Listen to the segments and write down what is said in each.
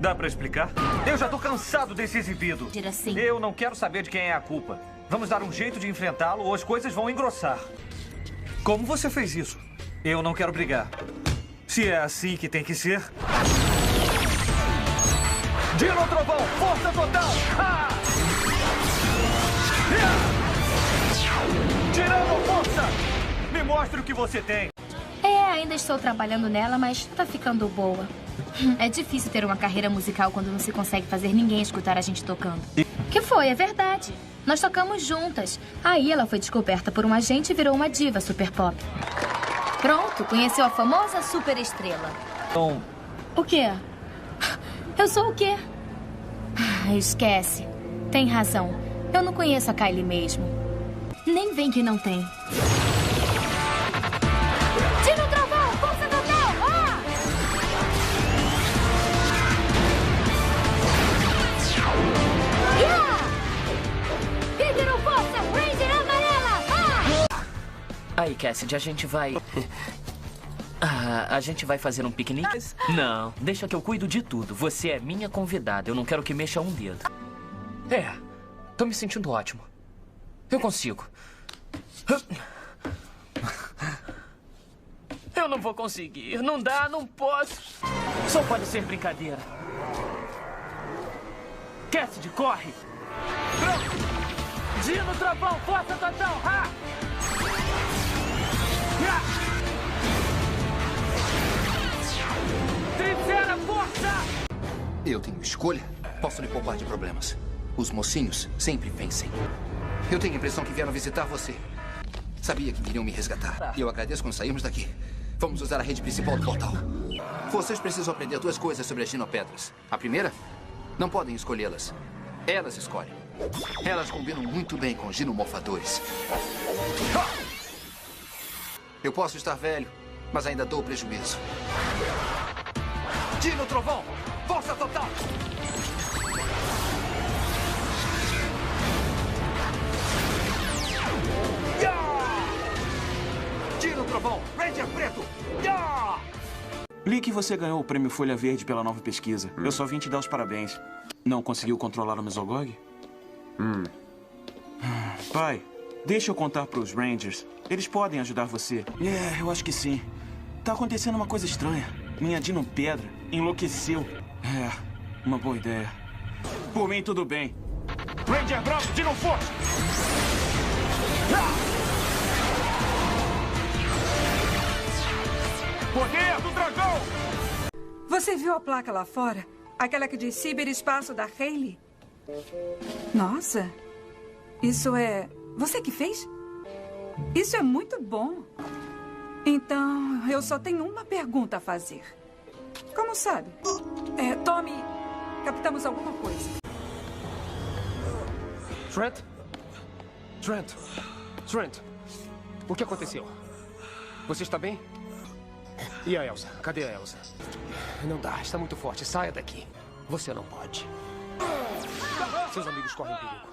Dá pra explicar? Eu já tô cansado desse exibido. Assim. Eu não quero saber de quem é a culpa. Vamos dar um jeito de enfrentá-lo ou as coisas vão engrossar. Como você fez isso? Eu não quero brigar. Se é assim que tem que ser... Dino Trovão, força total! Ha! Tirando força! Me mostre o que você tem. Ainda estou trabalhando nela, mas tá ficando boa. É difícil ter uma carreira musical quando não se consegue fazer ninguém escutar a gente tocando. Que foi? É verdade. Nós tocamos juntas. Aí ela foi descoberta por um agente e virou uma diva super pop. Pronto, conheceu a famosa superestrela. Então... O quê? Eu sou o quê? Esquece. Tem razão. Eu não conheço a Kylie mesmo. Nem vem que não tem. Dino Trovão, força total! Ah! Yeah! Hidro força, Ranger amarela! Ah! Aí, Cassidy, a gente vai... a gente vai fazer um piquenique? Não, deixa que eu cuido de tudo. Você é minha convidada. Eu não quero que mexa um dedo. Tô me sentindo ótimo. Eu consigo. Eu não vou conseguir. Não dá, não posso. Só pode ser brincadeira. Cassidy, corre! Pronto! Dino Trovão, força total! Ha! Tricera, força! Eu tenho escolha? Posso lhe poupar de problemas. Os mocinhos sempre vencem. Eu tenho a impressão que vieram visitar você. Sabia que iriam me resgatar. E eu agradeço quando sairmos daqui. Vamos usar a rede principal do portal. Vocês precisam aprender duas coisas sobre as ginopedras. A primeira, não podem escolhê-las. Elas escolhem. Elas combinam muito bem com ginomorfadores. Eu posso estar velho, mas ainda dou prejuízo. Dino Trovão, força total! Dino Trovão, Ranger Preto! Li que você ganhou o prêmio Folha Verde pela nova pesquisa. Eu só vim te dar os parabéns. Não conseguiu controlar o Mesogog? Pai, deixa eu contar pros Rangers. Eles podem ajudar você. Eu acho que sim. Tá acontecendo uma coisa estranha. Minha Dino Pedra enlouqueceu. Uma boa ideia. Por mim, tudo bem. Ranger Branco, Dino Forte! Poder do dragão! Você viu a placa lá fora? Aquela que diz ciberespaço da Hayley? Nossa, isso é... Você que fez? Isso é muito bom. Então, eu só tenho uma pergunta a fazer. Como sabe? Tommy, captamos alguma coisa. Trent, o que aconteceu? Você está bem? E a Elsa? Cadê a Elsa? Não dá, está muito forte. Saia daqui. Você não pode. Seus amigos correm perigo.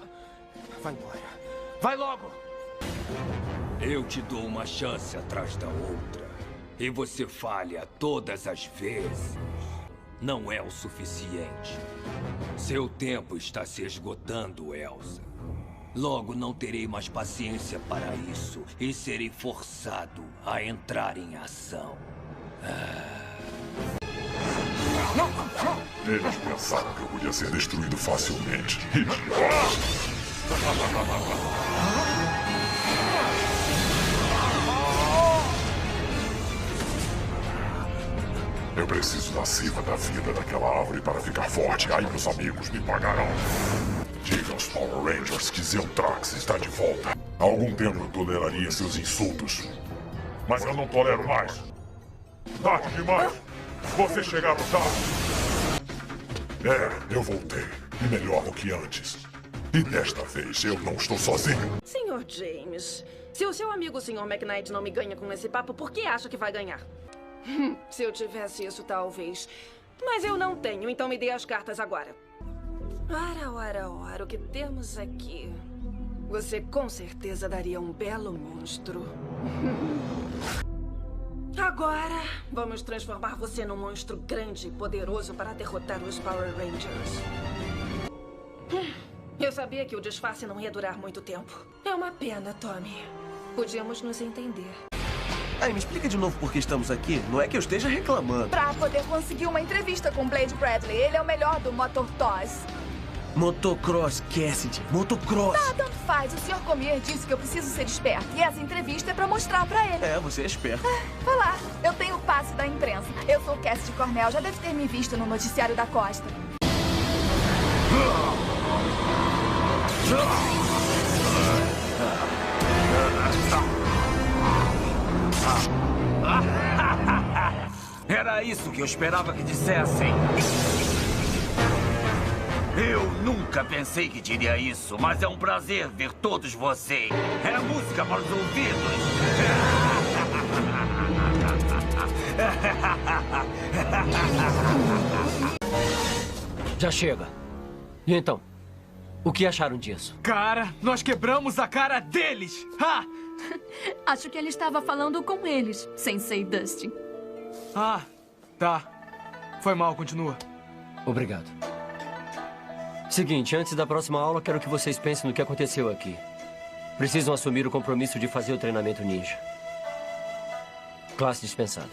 Vai embora. Vai logo! Eu te dou uma chance atrás da outra. E você falha todas as vezes. Não é o suficiente. Seu tempo está se esgotando, Elsa. Logo não terei mais paciência para isso e serei forçado a entrar em ação. Eles pensaram que eu podia ser destruído facilmente. Eu preciso da seiva da vida daquela árvore para ficar forte. Aí meus amigos me pagarão. Diga aos Power Rangers que Zeutrax está de volta. Há algum tempo eu toleraria seus insultos. Mas eu não tolero mais. Tarde demais. Vocês chegaram tarde. Eu voltei. E melhor do que antes. E desta vez eu não estou sozinho. Senhor James, se o seu amigo, o Sr. McKnight, não me ganha com esse papo, por que acha que vai ganhar? Se eu tivesse isso, talvez. Mas eu não tenho, então me dê as cartas agora. Ora, o que temos aqui? Você com certeza daria um belo monstro. Agora, vamos transformar você num monstro grande e poderoso para derrotar os Power Rangers. Eu sabia que o disfarce não ia durar muito tempo. É uma pena, Tommy. Podíamos nos entender. Aí, me explica de novo por que estamos aqui. Não é que eu esteja reclamando. Pra poder conseguir uma entrevista com Blade Bradley. Ele é o melhor do Motocross. Motocross, Cassidy. Motocross. Tá, tanto faz. O Sr. Comier disse que eu preciso ser esperto. E essa entrevista é pra mostrar pra ele. É, você é esperto. Vai lá. Eu tenho o passe da imprensa. Eu sou o Cassidy Cornell. Já deve ter me visto no noticiário da Costa. Era isso que eu esperava que dissessem. Eu nunca pensei que diria isso, mas é um prazer ver todos vocês. É música para os ouvidos. Já chega. E então? O que acharam disso? Cara, nós quebramos a cara deles! Ha! Acho que ele estava falando com eles, Sensei Dustin. Ah, tá. Foi mal, continua. Obrigado. Seguinte, antes da próxima aula, quero que vocês pensem no que aconteceu aqui. Precisam assumir o compromisso de fazer o treinamento ninja. Classe dispensada.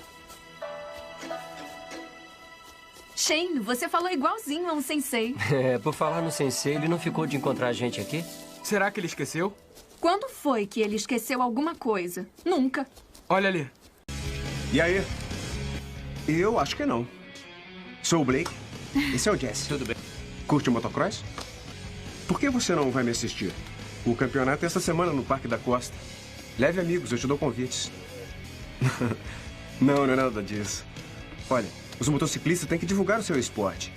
Shane, você falou igualzinho a um sensei. É, por falar no sensei, ele não ficou de encontrar a gente aqui? Será que ele esqueceu? Quando foi que ele esqueceu alguma coisa? Nunca. Olha ali. E aí? Eu acho que não. Sou o Blake. Esse é o Jesse. Tudo bem. Curte o motocross? Por que você não vai me assistir? O campeonato é essa semana no Parque da Costa. Leve amigos, eu te dou convites. Não é nada disso. Olha, os motociclistas têm que divulgar o seu esporte.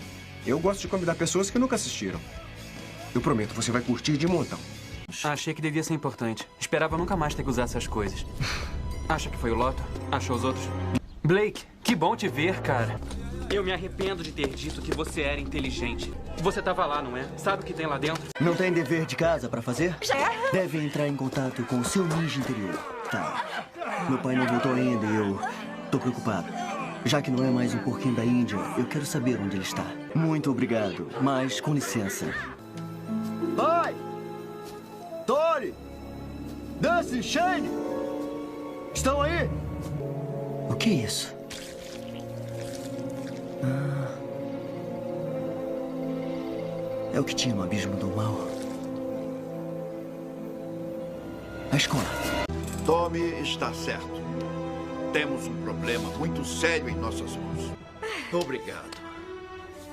Eu gosto de convidar pessoas que nunca assistiram. Eu prometo, você vai curtir de montão. Achei que devia ser importante. Esperava nunca mais ter que usar essas coisas. Acha que foi o Loto? Achou os outros? Blake, que bom te ver, cara. Eu me arrependo de ter dito que você era inteligente. Você tava lá, não é? Sabe o que tem lá dentro? Não tem dever de casa pra fazer? Já? Deve entrar em contato com o seu ninja interior. Tá. Meu pai não voltou ainda e eu tô preocupado. Já que não é mais um porquinho da Índia, eu quero saber onde ele está. Muito obrigado, mas com licença. Pai! Tori! Dustin, Shane! Estão aí? O que é isso? É o que tinha no Abismo do Mal. A escola. Tommy está certo. Temos um problema muito sério em nossas mãos. Obrigado.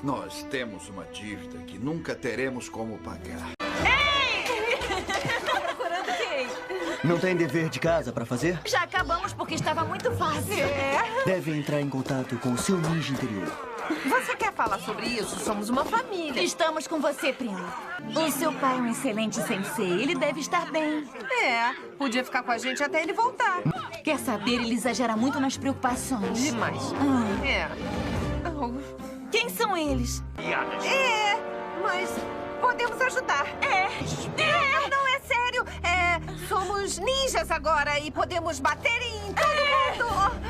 Nós temos uma dívida que nunca teremos como pagar. Tá procurando quem? Não tem dever de casa pra fazer? Já acabamos porque estava muito fácil. Deve entrar em contato com o seu ninja interior. Você quer falar sobre isso? Somos uma família. Estamos com você, primo. O seu pai é um excelente sensei. Ele deve estar bem. É, podia ficar com a gente até ele voltar. Quer saber? Ele exagera muito nas preocupações. Demais. É. Quem são eles? É, mas podemos ajudar. Não, é sério. Somos ninjas agora e podemos bater em todo mundo.